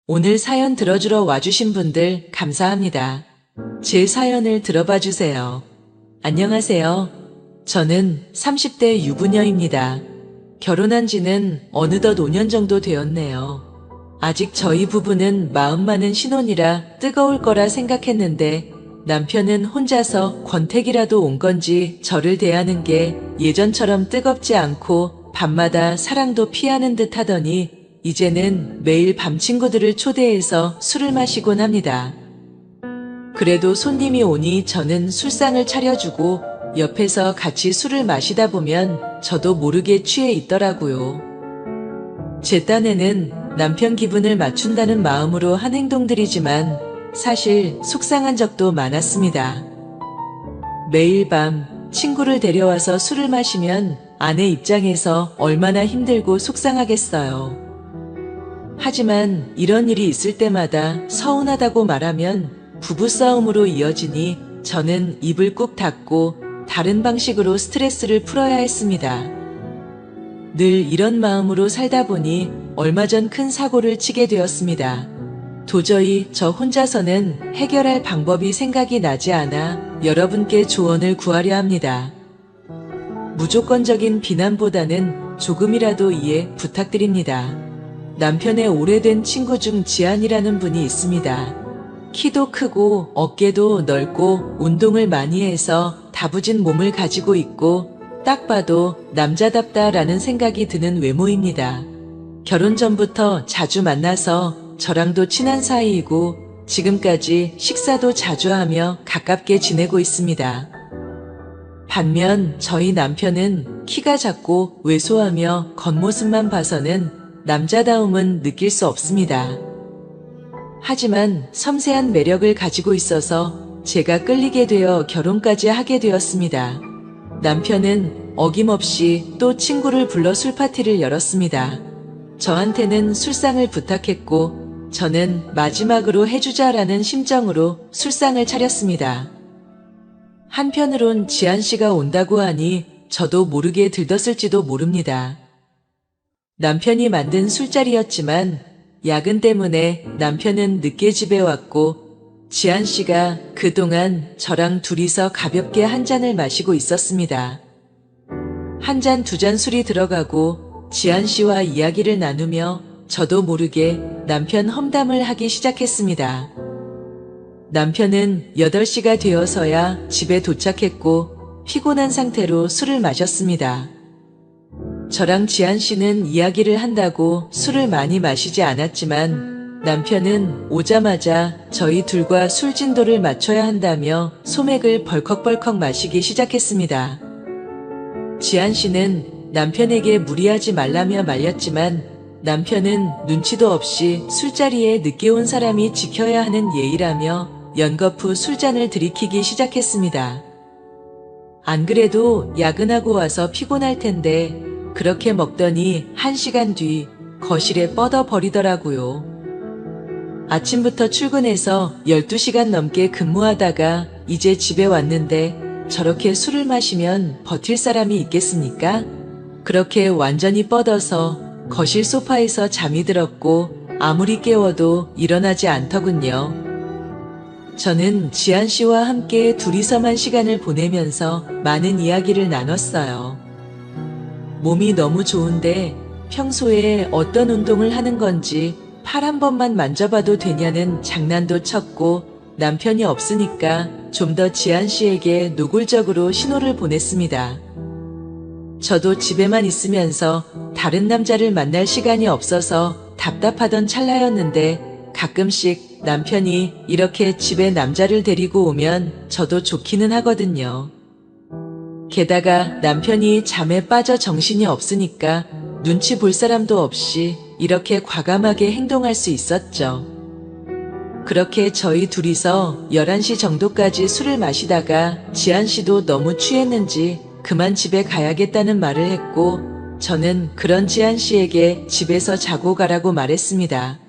오늘 사연 들어주러 와주신 분들 감사합니다. 제 사연을 들어봐 주세요. 안녕하세요. 저는 30대 유부녀입니다. 결혼한 지는 어느덧 5년 정도 되었네요. 아직 저희 부부는 마음 많은 신혼이라 뜨거울 거라 생각했는데 남편은 혼자서 권태기라도 온 건지 저를 대하는 게 예전처럼 뜨겁지 않고 밤마다 사랑도 피하는 듯 하더니 이제는 매일 밤 친구들을 초대해서 술을 마시곤 합니다. 그래도 손님이 오니 저는 술상을 차려주고 옆에서 같이 술을 마시다 보면 저도 모르게 취해 있더라고요. 제 딴에는 남편 기분을 맞춘다는 마음으로 한 행동들이지만 사실 속상한 적도 많았습니다. 매일 밤 친구를 데려와서 술을 마시면 아내 입장에서 얼마나 힘들고 속상하겠어요. 하지만 이런 일이 있을 때마다 서운하다고 말하면 부부싸움으로 이어지니 저는 입을 꾹 닫고 다른 방식으로 스트레스를 풀어야 했습니다. 늘 이런 마음으로 살다 보니 얼마 전 큰 사고를 치게 되었습니다. 도저히 저 혼자서는 해결할 방법이 생각이 나지 않아 여러분께 조언을 구하려 합니다. 무조건적인 비난보다는 조금이라도 이해 부탁드립니다. 남편의 오래된 친구 중 지안이라는 분이 있습니다. 키도 크고 어깨도 넓고 운동을 많이 해서 다부진 몸을 가지고 있고 딱 봐도 남자답다라는 생각이 드는 외모입니다. 결혼 전부터 자주 만나서 저랑도 친한 사이이고 지금까지 식사도 자주 하며 가깝게 지내고 있습니다. 반면 저희 남편은 키가 작고 왜소하며 겉모습만 봐서는 남자다움은 느낄 수 없습니다. 하지만 섬세한 매력을 가지고 있어서 제가 끌리게 되어 결혼까지 하게 되었습니다. 남편은 어김없이 또 친구를 불러 술파티를 열었습니다. 저한테는 술상을 부탁했고 저는 마지막으로 해주자라는 심정으로 술상을 차렸습니다. 한편으론 지안 씨가 온다고 하니 저도 모르게 들떴을지도 모릅니다. 남편이 만든 술자리였지만 야근 때문에 남편은 늦게 집에 왔고 지안 씨가 그동안 저랑 둘이서 가볍게 한 잔을 마시고 있었습니다. 한 잔, 두 잔 술이 들어가고 지안 씨와 이야기를 나누며 저도 모르게 남편 험담을 하기 시작했습니다. 남편은 8시가 되어서야 집에 도착했고 피곤한 상태로 술을 마셨습니다. 저랑 지안 씨는 이야기를 한다고 술을 많이 마시지 않았지만 남편은 오자마자 저희 둘과 술 진도를 맞춰야 한다며 소맥을 벌컥벌컥 마시기 시작했습니다. 지안 씨는 남편에게 무리하지 말라며 말렸지만 남편은 눈치도 없이 술자리에 늦게 온 사람이 지켜야 하는 예의라며 연거푸 술잔을 들이키기 시작했습니다. 안 그래도 야근하고 와서 피곤할 텐데 그렇게 먹더니 1시간 뒤 거실에 뻗어버리더라고요. 아침부터 출근해서 12시간 넘게 근무하다가 이제 집에 왔는데 저렇게 술을 마시면 버틸 사람이 있겠습니까? 그렇게 완전히 뻗어서 거실 소파에서 잠이 들었고 아무리 깨워도 일어나지 않더군요. 저는 지안 씨와 함께 둘이서만 시간을 보내면서 많은 이야기를 나눴어요. 몸이 너무 좋은데 평소에 어떤 운동을 하는 건지 팔 한 번만 만져봐도 되냐는 장난도 쳤고 남편이 없으니까 좀 더 지안 씨에게 노골적으로 신호를 보냈습니다. 저도 집에만 있으면서 다른 남자를 만날 시간이 없어서 답답하던 찰나였는데 가끔씩 남편이 이렇게 집에 남자를 데리고 오면 저도 좋기는 하거든요. 게다가 남편이 잠에 빠져 정신이 없으니까 눈치 볼 사람도 없이 이렇게 과감하게 행동할 수 있었죠. 그렇게 저희 둘이서 11시 정도까지 술을 마시다가 지안 씨도 너무 취했는지 그만 집에 가야겠다는 말을 했고 저는 그런 지안 씨에게 집에서 자고 가라고 말했습니다.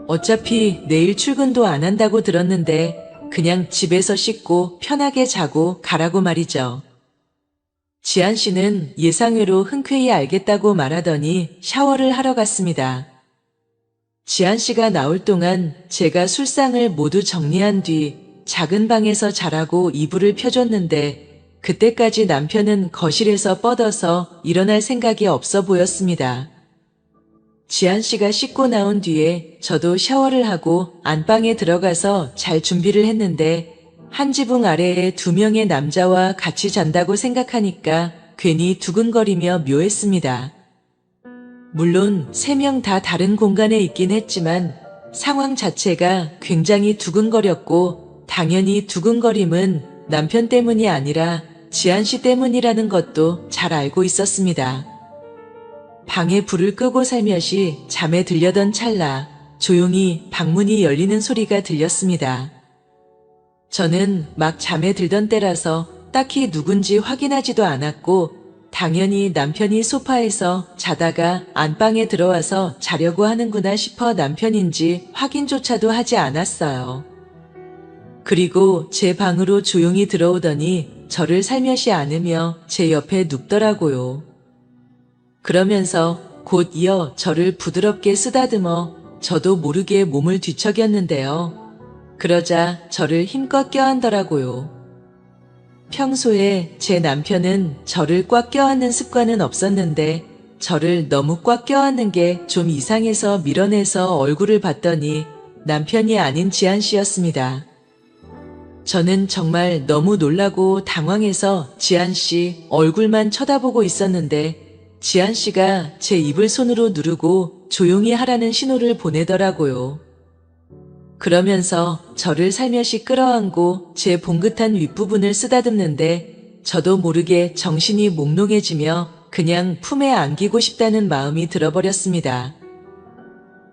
어차피 내일 출근도 안 한다고 들었는데 그냥 집에서 씻고 편하게 자고 가라고 말이죠. 지안 씨는 예상외로 흔쾌히 알겠다고 말하더니 샤워를 하러 갔습니다. 지한 씨가 나올 동안 제가 술상을 모두 정리한 뒤 작은 방에서 자라고 이불을 펴줬는데 그때까지 남편은 거실에서 뻗어서 일어날 생각이 없어 보였습니다. 지한 씨가 씻고 나온 뒤에 저도 샤워를 하고 안방에 들어가서 잘 준비를 했는데 한 지붕 아래에 2명의 남자와 같이 잔다고 생각하니까 괜히 두근거리며 묘했습니다. 물론 3명 다 다른 공간에 있긴 했지만 상황 자체가 굉장히 두근거렸고 당연히 두근거림은 남편 때문이 아니라 지한 씨 때문이라는 것도 잘 알고 있었습니다. 방에 불을 끄고 살며시 잠에 들려던 찰나 조용히 방문이 열리는 소리가 들렸습니다. 저는 막 잠에 들던 때라서 딱히 누군지 확인하지도 않았고 당연히 남편이 소파에서 자다가 안방에 들어와서 자려고 하는구나 싶어 남편인지 확인조차도 하지 않았어요. 그리고 제 방으로 조용히 들어오더니 저를 살며시 안으며 제 옆에 눕더라고요. 그러면서 곧 이어 저를 부드럽게 쓰다듬어 저도 모르게 몸을 뒤척였는데요. 그러자 저를 힘껏 껴안더라고요. 평소에 제 남편은 저를 꽉 껴안는 습관은 없었는데 저를 너무 꽉 껴안는 게 좀 이상해서 밀어내서 얼굴을 봤더니 남편이 아닌 지한 씨였습니다. 저는 정말 너무 놀라고 당황해서 지한 씨 얼굴만 쳐다보고 있었는데 지한 씨가 제 입을 손으로 누르고 조용히 하라는 신호를 보내더라고요. 그러면서 저를 살며시 끌어안고 제 봉긋한 윗부분을 쓰다듬는데 저도 모르게 정신이 몽롱해지며 그냥 품에 안기고 싶다는 마음이 들어버렸습니다.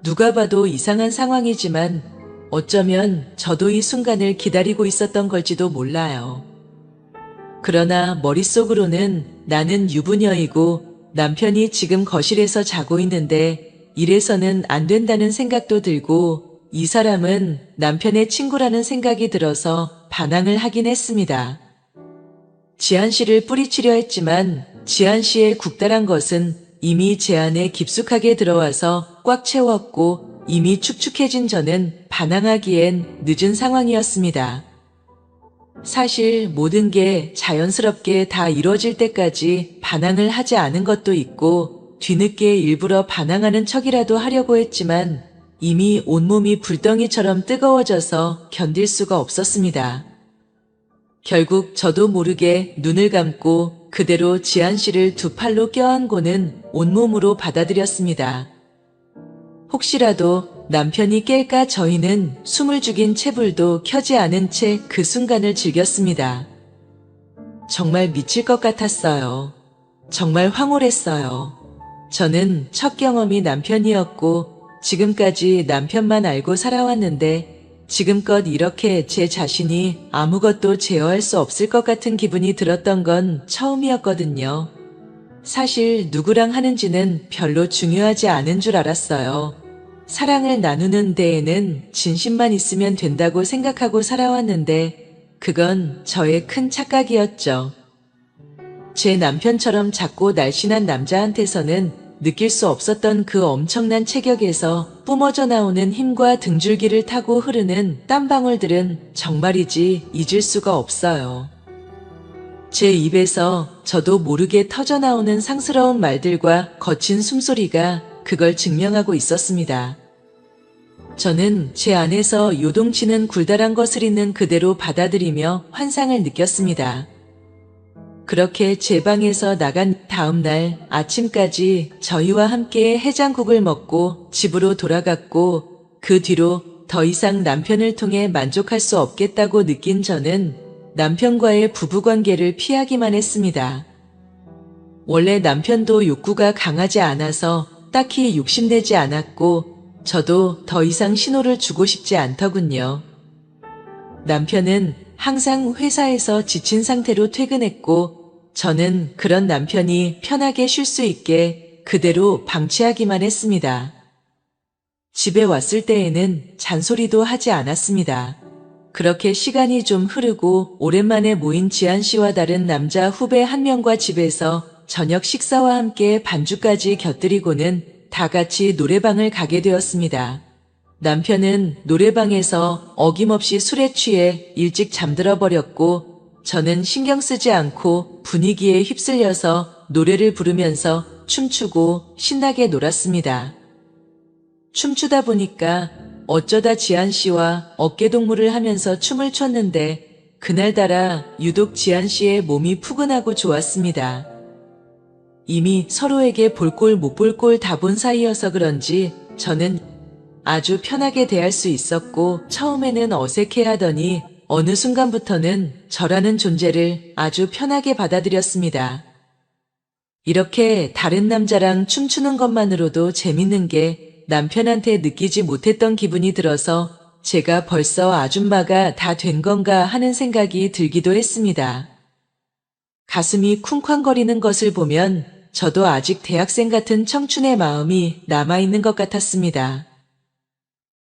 누가 봐도 이상한 상황이지만 어쩌면 저도 이 순간을 기다리고 있었던 걸지도 몰라요. 그러나 머릿속으로는 나는 유부녀이고 남편이 지금 거실에서 자고 있는데 이래서는 안 된다는 생각도 들고 이 사람은 남편의 친구라는 생각이 들어서 반항을 하긴 했습니다. 지한 씨를 뿌리치려 했지만 지한 씨의 국달한 것은 이미 제 안에 깊숙하게 들어와서 꽉 채웠고 이미 축축해진 저는 반항하기엔 늦은 상황이었습니다. 사실 모든 게 자연스럽게 다 이루어질 때까지 반항을 하지 않은 것도 있고 뒤늦게 일부러 반항하는 척이라도 하려고 했지만 이미 온몸이 불덩이처럼 뜨거워져서 견딜 수가 없었습니다. 결국 저도 모르게 눈을 감고 그대로 지한 씨를 2팔로 껴안고는 온몸으로 받아들였습니다. 혹시라도 남편이 깰까 저희는 숨을 죽인 채불도 켜지 않은 채 그 순간을 즐겼습니다. 정말 미칠 것 같았어요. 정말 황홀했어요. 저는 첫 경험이 남편이었고 지금까지 남편만 알고 살아왔는데 지금껏 이렇게 제 자신이 아무것도 제어할 수 없을 것 같은 기분이 들었던 건 처음이었거든요. 사실 누구랑 하는지는 별로 중요하지 않은 줄 알았어요. 사랑을 나누는 데에는 진심만 있으면 된다고 생각하고 살아왔는데 그건 저의 큰 착각이었죠. 제 남편처럼 작고 날씬한 남자한테서는 느낄 수 없었던 그 엄청난 체격에서 뿜어져 나오는 힘과 등줄기를 타고 흐르는 땀방울들은 정말이지 잊을 수가 없어요. 제 입에서 저도 모르게 터져나오는 상스러운 말들과 거친 숨소리가 그걸 증명하고 있었습니다. 저는 제 안에서 요동치는 굴다란 것을 있는 그대로 받아들이며 환상을 느꼈습니다. 그렇게 제 방에서 나간 다음 날 아침까지 저희와 함께 해장국을 먹고 집으로 돌아갔고 그 뒤로 더 이상 남편을 통해 만족할 수 없겠다고 느낀 저는 남편과의 부부관계를 피하기만 했습니다. 원래 남편도 욕구가 강하지 않아서 딱히 욕심내지 않았고 저도 더 이상 신호를 주고 싶지 않더군요. 남편은 항상 회사에서 지친 상태로 퇴근했고 저는 그런 남편이 편하게 쉴 수 있게 그대로 방치하기만 했습니다. 집에 왔을 때에는 잔소리도 하지 않았습니다. 그렇게 시간이 좀 흐르고 오랜만에 모인 지한 씨와 다른 남자 후배 한 명과 집에서 저녁 식사와 함께 반주까지 곁들이고는 다 같이 노래방을 가게 되었습니다. 남편은 노래방에서 어김없이 술에 취해 일찍 잠들어 버렸고, 저는 신경 쓰지 않고 분위기에 휩쓸려서 노래를 부르면서 춤추고 신나게 놀았습니다. 춤추다 보니까 어쩌다 지한 씨와 어깨동무를 하면서 춤을 췄는데, 그날따라 유독 지한 씨의 몸이 푸근하고 좋았습니다. 이미 서로에게 볼 꼴 못 볼 꼴 다 본 사이여서 그런지 저는 아주 편하게 대할 수 있었고, 처음에는 어색해하더니 어느 순간부터는 저라는 존재를 아주 편하게 받아들였습니다. 이렇게 다른 남자랑 춤추는 것만으로도 재밌는 게 남편한테 느끼지 못했던 기분이 들어서 제가 벌써 아줌마가 다 된 건가 하는 생각이 들기도 했습니다. 가슴이 쿵쾅거리는 것을 보면 저도 아직 대학생 같은 청춘의 마음이 남아있는 것 같았습니다.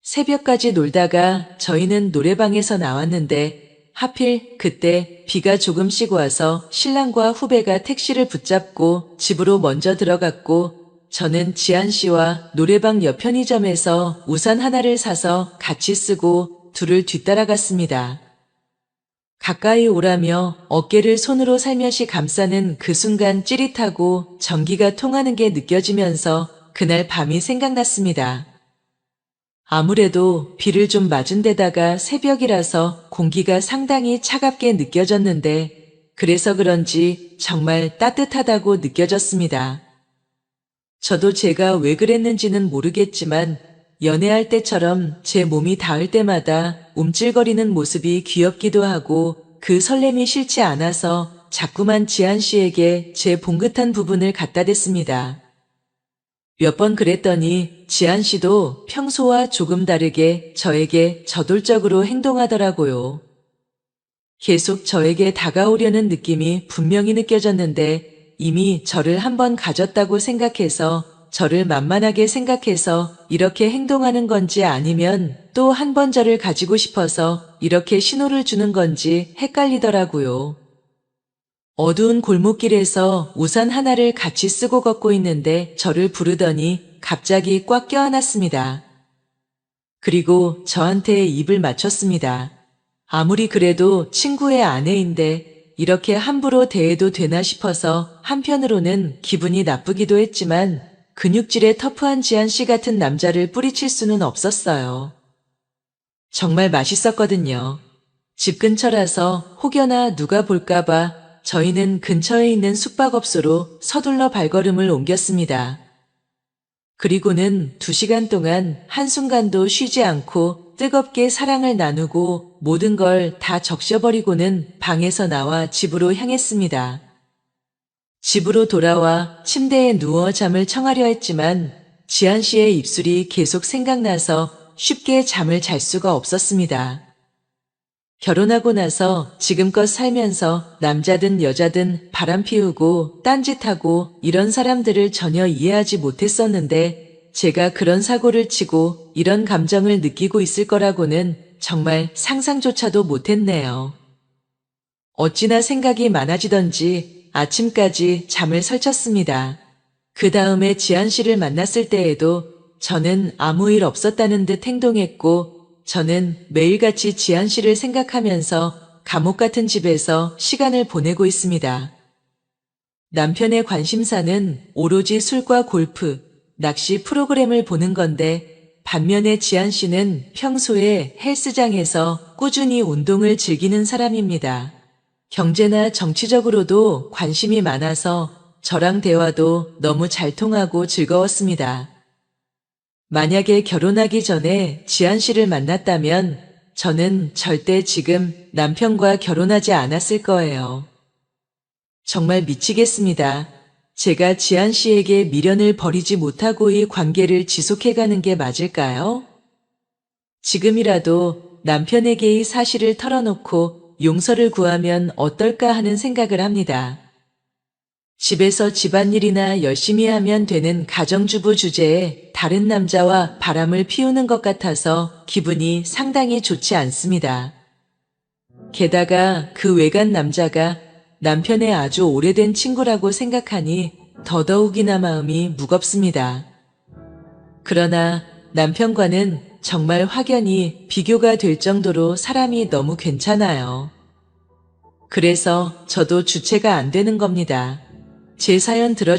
새벽까지 놀다가 저희는 노래방에서 나왔는데, 하필 그때 비가 조금씩 와서 신랑과 후배가 택시를 붙잡고 집으로 먼저 들어갔고, 저는 지한 씨와 노래방 옆 편의점에서 우산 하나를 사서 같이 쓰고 둘을 뒤따라갔습니다. 가까이 오라며 어깨를 손으로 살며시 감싸는 그 순간 찌릿하고 전기가 통하는 게 느껴지면서 그날 밤이 생각났습니다. 아무래도 비를 좀 맞은 데다가 새벽이라서 공기가 상당히 차갑게 느껴졌는데, 그래서 그런지 정말 따뜻하다고 느껴졌습니다. 저도 제가 왜 그랬는지는 모르겠지만 연애할 때처럼 제 몸이 닿을 때마다 움찔거리는 모습이 귀엽기도 하고, 그 설렘이 싫지 않아서 자꾸만 지한 씨에게 제 봉긋한 부분을 갖다 댔습니다. 몇 번 그랬더니 지한 씨도 평소와 조금 다르게 저에게 저돌적으로 행동하더라고요. 계속 저에게 다가오려는 느낌이 분명히 느껴졌는데, 이미 저를 한번 가졌다고 생각해서, 저를 만만하게 생각해서 이렇게 행동하는 건지, 아니면 또 한 번 저를 가지고 싶어서 이렇게 신호를 주는 건지 헷갈리더라고요. 어두운 골목길에서 우산 하나를 같이 쓰고 걷고 있는데 저를 부르더니 갑자기 꽉 껴안았습니다. 그리고 저한테 입을 맞췄습니다. 아무리 그래도 친구의 아내인데 이렇게 함부로 대해도 되나 싶어서 한편으로는 기분이 나쁘기도 했지만, 근육질의 터프한 지한 씨 같은 남자를 뿌리칠 수는 없었어요. 정말 맛있었거든요. 집 근처라서 혹여나 누가 볼까봐 저희는 근처에 있는 숙박업소로 서둘러 발걸음을 옮겼습니다. 그리고는 2시간 동안 한순간도 쉬지 않고 뜨겁게 사랑을 나누고 모든 걸 다 적셔버리고는 방에서 나와 집으로 향했습니다. 집으로 돌아와 침대에 누워 잠을 청하려 했지만 지한 씨의 입술이 계속 생각나서 쉽게 잠을 잘 수가 없었습니다. 결혼하고 나서 지금껏 살면서 남자든 여자든 바람 피우고 딴짓하고 이런 사람들을 전혀 이해하지 못했었는데, 제가 그런 사고를 치고 이런 감정을 느끼고 있을 거라고는 정말 상상조차도 못했네요. 어찌나 생각이 많아지던지 아침까지 잠을 설쳤습니다. 그 다음에 지한 씨를 만났을 때에도 저는 아무 일 없었다는 듯 행동했고, 저는 매일같이 지한 씨를 생각하면서 감옥 같은 집에서 시간을 보내고 있습니다. 남편의 관심사는 오로지 술과 골프, 낚시 프로그램을 보는 건데, 반면에 지한 씨는 평소에 헬스장에서 꾸준히 운동을 즐기는 사람입니다. 경제나 정치적으로도 관심이 많아서 저랑 대화도 너무 잘 통하고 즐거웠습니다. 만약에 결혼하기 전에 지한 씨를 만났다면 저는 절대 지금 남편과 결혼하지 않았을 거예요. 정말 미치겠습니다. 제가 지한 씨에게 미련을 버리지 못하고 이 관계를 지속해가는 게 맞을까요? 지금이라도 남편에게 이 사실을 털어놓고 용서를 구하면 어떨까 하는 생각을 합니다. 집에서 집안일이나 열심히 하면 되는 가정주부 주제에 다른 남자와 바람을 피우는 것 같아서 기분이 상당히 좋지 않습니다. 게다가 그 외간 남자가 남편의 아주 오래된 친구라고 생각하니 더더욱이나 마음이 무겁습니다. 그러나 남편과는 정말 확연히 비교가 될 정도로 사람이 너무 괜찮아요. 그래서 저도 주체가 안 되는 겁니다. 제 사연 들어주셔서